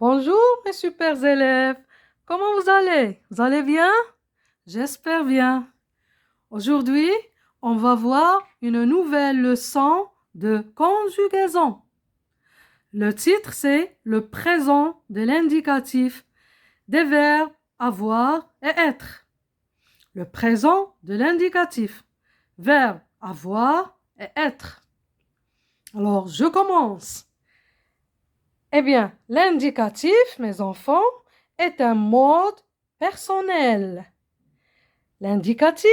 Bonjour mes super élèves, comment vous allez? Vous allez bien? J'espère bien. Aujourd'hui, on va voir une nouvelle leçon de conjugaison. Le titre, c'est le présent de l'indicatif des verbes avoir et être. Le présent de l'indicatif, verbe avoir et être. Alors, je commence. Eh bien, l'indicatif, mes enfants, est un mode personnel. L'indicatif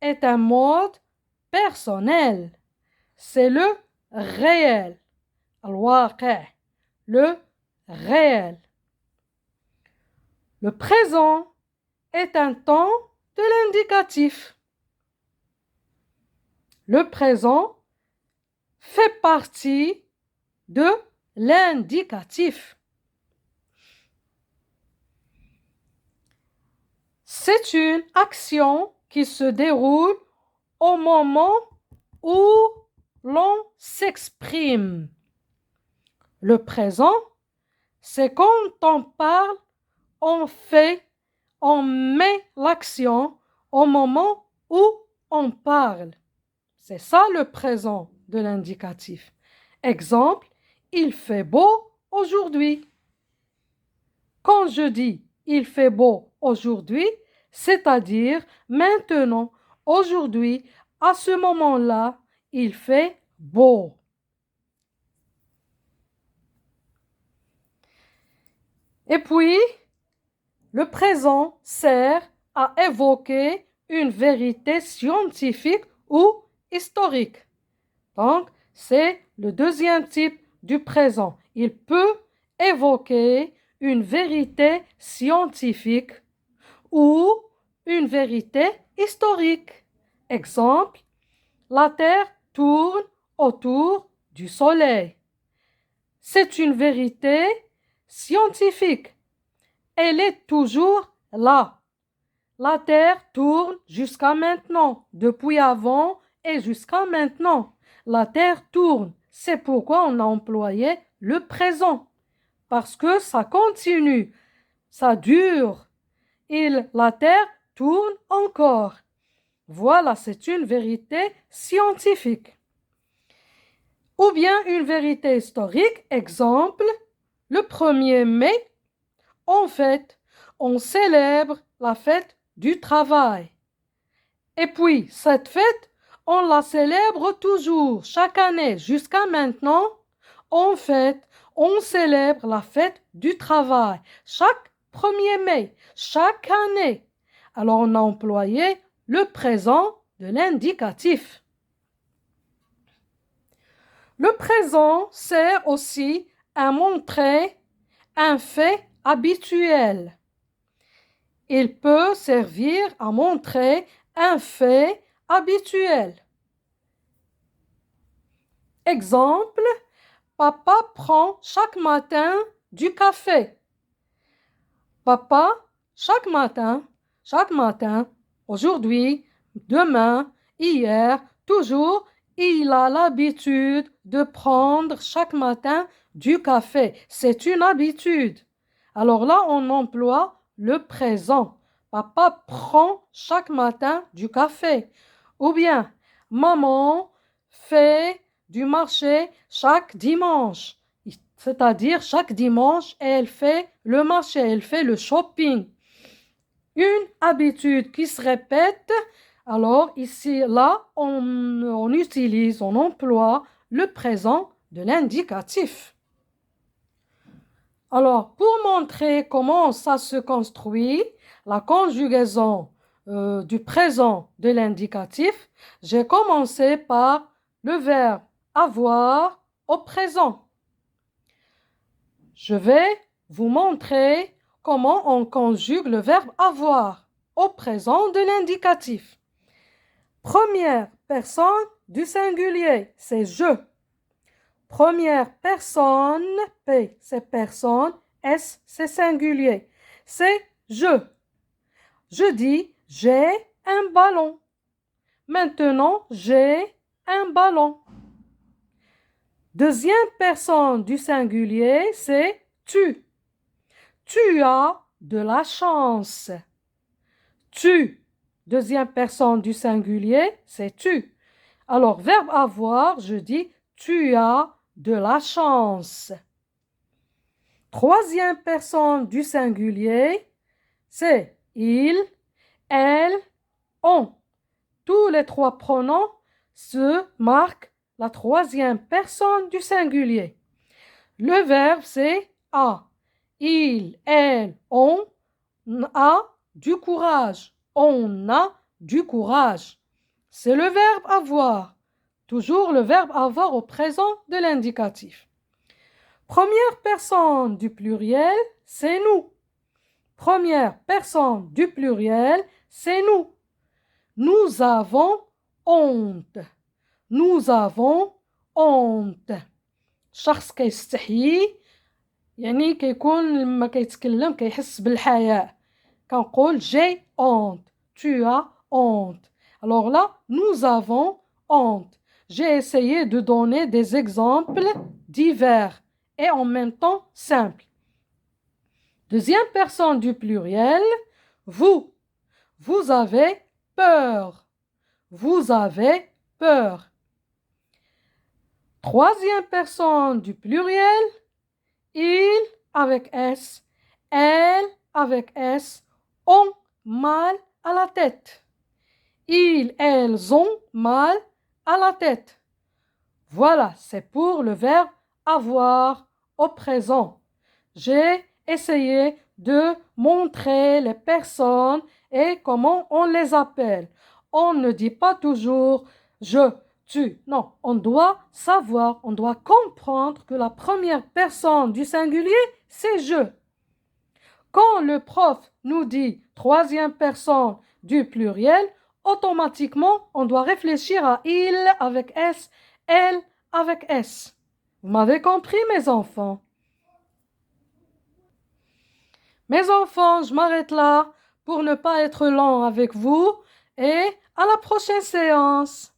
est un mode personnel. C'est le réel. Le réel. Le présent est un temps de l'indicatif. Le présent fait partie de l'indicatif. C'est une action qui se déroule au moment où l'on s'exprime. Le présent, c'est quand on parle, on fait, on met l'action au moment où on parle. C'est ça le présent de l'indicatif. Exemple, il fait beau aujourd'hui. Quand je dis il fait beau aujourd'hui, c'est-à-dire maintenant, aujourd'hui, à ce moment-là, il fait beau. Et puis, le présent sert à évoquer une vérité scientifique ou historique. Donc, c'est le deuxième type du présent. Il peut évoquer une vérité scientifique ou une vérité historique. Exemple, la Terre tourne autour du Soleil. C'est une vérité scientifique. Elle est toujours là. La Terre tourne jusqu'à maintenant, depuis avant et jusqu'à maintenant. La Terre tourne. C'est pourquoi on a employé le présent. Parce que ça continue, ça dure. La Terre tourne encore. Voilà, c'est une vérité scientifique. Ou bien une vérité historique. Exemple, le 1er mai, en fait, on célèbre la fête du travail. Et puis, cette fête, on la célèbre toujours, chaque année, jusqu'à maintenant. En fait, on célèbre la fête du travail chaque 1er mai, chaque année. Alors, on a employé le présent de l'indicatif. Le présent sert aussi à montrer un fait habituel. Il peut servir à montrer un fait habituel. Exemple, papa prend chaque matin du café. Papa, chaque matin, aujourd'hui, demain, hier, toujours, il a l'habitude de prendre chaque matin du café. C'est une habitude. Alors là, on emploie le présent. Papa prend chaque matin du café. Ou bien, maman fait du marché chaque dimanche. C'est-à-dire, chaque dimanche, elle fait le marché, elle fait le shopping. Une habitude qui se répète. Alors, ici, là, on utilise, on emploie le présent de l'indicatif. Alors, pour montrer comment ça se construit, la conjugaison du présent de l'indicatif, j'ai commencé par le verbe avoir au présent. Je vais vous montrer comment on conjugue le verbe avoir au présent de l'indicatif. Première personne du singulier, c'est je. Première personne, P, c'est personne, S, c'est singulier. C'est je. Je dis, j'ai un ballon. Maintenant, j'ai un ballon. Deuxième personne du singulier, c'est tu. Tu as de la chance. Tu. Deuxième personne du singulier, c'est tu. Alors, verbe avoir, je dis tu as de la chance. Troisième personne du singulier, c'est il, elle, on. Tous les trois pronoms se marquent la troisième personne du singulier. Le verbe, c'est a. Il, elle, on a du courage. On a du courage. C'est le verbe avoir. Toujours le verbe avoir au présent de l'indicatif. Première personne du pluriel, c'est nous. Première personne du pluriel, c'est nous. Nous avons honte. Nous avons honte. شخص كيستحيي يعني كيكون لما كيتكلم كيحس بالحياء كنقول j'ai honte. Tu as honte. Alors là, nous avons honte. J'ai essayé de donner des exemples divers et en même temps simples. Deuxième personne du pluriel, vous. Vous avez peur. Vous avez peur. Troisième personne du pluriel, il avec S, elle avec S, ont mal à la tête. Ils, elles ont mal à la tête. Voilà, c'est pour le verbe avoir au présent. J'ai essayé de montrer les personnes et comment on les appelle. On ne dit pas toujours je, tu. Non, on doit savoir, on doit comprendre que la première personne du singulier, c'est je. Quand le prof nous dit troisième personne du pluriel, automatiquement, on doit réfléchir à il avec S, elle avec S. Vous m'avez compris, mes enfants? Mes enfants, je m'arrête là pour ne pas être lent avec vous et à la prochaine séance.